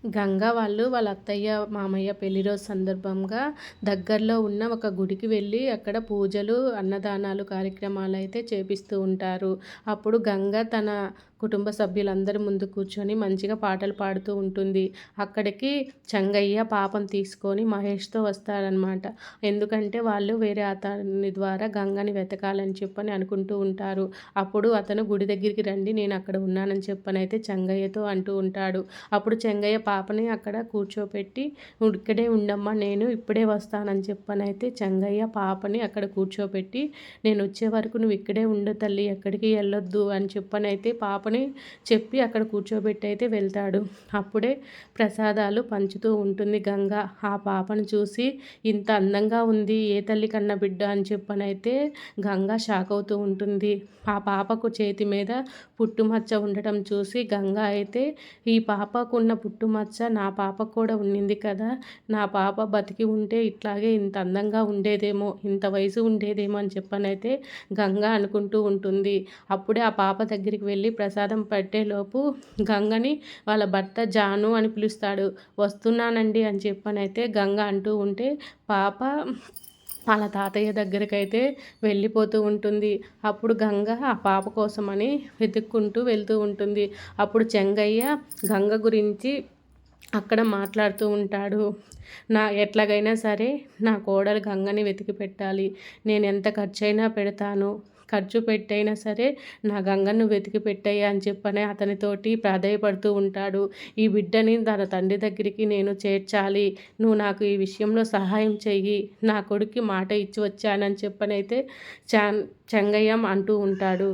గంగ వాళ్ళు వాళ్ళ అత్తయ్య, మామయ్య పెళ్లి రోజు సందర్భంగా దగ్గరలో ఉన్న ఒక గుడికి వెళ్ళి అక్కడ పూజలు, అన్నదానాలు కార్యక్రమాలైతే చేపిస్తూ ఉంటారు. అప్పుడు గంగ తన కుటుంబ సభ్యులందరి ముందు కూర్చొని మంచిగా పాటలు పాడుతూ ఉంటుంది. అక్కడికి చెంగయ్య పాపను తీసుకొని మహేష్‌తో వస్తాడనమాట. ఎందుకంటే వాళ్ళు వేరే అతని ద్వారా గంగని వెతకాలని చెప్పని అనుకుంటూ ఉంటారు. అప్పుడు అతను గుడి దగ్గరికి రండి, నేను అక్కడ ఉన్నానని చెప్పనైతే చెంగయ్యతో అంటూ ఉంటాడు. అప్పుడు చెంగయ్య పాపని అక్కడ కూర్చోపెట్టి, "నువ్వు ఇక్కడే ఉండమ్మా, నేను ఇప్పుడే వస్తానని చెప్పనైతే చెంగయ్య పాపని అక్కడ కూర్చోపెట్టి, నేనొచ్చే వరకు నువ్వు ఇక్కడే ఉండు తల్లి, ఎక్కడికి వెళ్ళొద్దు అని చెప్పనైతే పాపని చెప్పి అక్కడ కూర్చోబెట్టి అయితే వెళ్తాడు. అప్పుడే ప్రసాదాలు పంచుతూ ఉంటుంది గంగ. ఆ పాపను చూసి ఇంత అందంగా ఉంది, ఏ తల్లి కన్న బిడ్డ అని చెప్పనైతే గంగ షాక్ అవుతూ ఉంటుంది. ఆ పాపకు చేతి మీద పుట్టుమచ్చ ఉండటం చూసి గంగ అయితే, ఈ పాపకున్న పుట్టుమచ్చ నా పాపకు కూడా ఉండింది కదా, నా పాప బతికి ఉంటే ఇట్లాగే ఇంత అందంగా ఉండేదేమో, ఇంత వయసు ఉండేదేమో అని చెప్పనైతే గంగ అనుకుంటూ ఉంటుంది. అప్పుడే ఆ పాప దగ్గరికి వెళ్ళి ప్రసాదం పెట్టేలోపు గంగని వాళ్ళ భర్త జాను అని పిలుస్తాడు. "వస్తున్నానండి" అని చెప్పనైతే గంగ అంటూ ఉంటే పాప వాళ్ళ తాతయ్య దగ్గరకైతే వెళ్ళిపోతూ ఉంటుంది. అప్పుడు గంగ ఆ పాప కోసమని వెతుక్కుంటూ వెళ్తూ ఉంటుంది. అప్పుడు చెంగయ్య గంగ గురించి అక్కడ మాట్లాడుతూ ఉంటాడు. ఎట్లాగైనా సరే నా కోడలు గంగని వెతికి పెట్టాలి. నేనెంత ఖర్చయినా పెడతాను. ఖర్చు పెట్టైనా సరే నా గంగను వెతికి పెట్టయ్యా అని చెప్పని అతనితోటి ప్రాధేయపడుతూ ఉంటాడు. ఈ బిడ్డని తన తండ్రి దగ్గరికి నేను చేర్చాలి. నువ్వు నాకు ఈ విషయంలో సహాయం చెయ్యి. నా కొడుక్కి మాట ఇచ్చి వచ్చానని చెప్పనైతే చెంగయ్య అంటూ ఉంటాడు.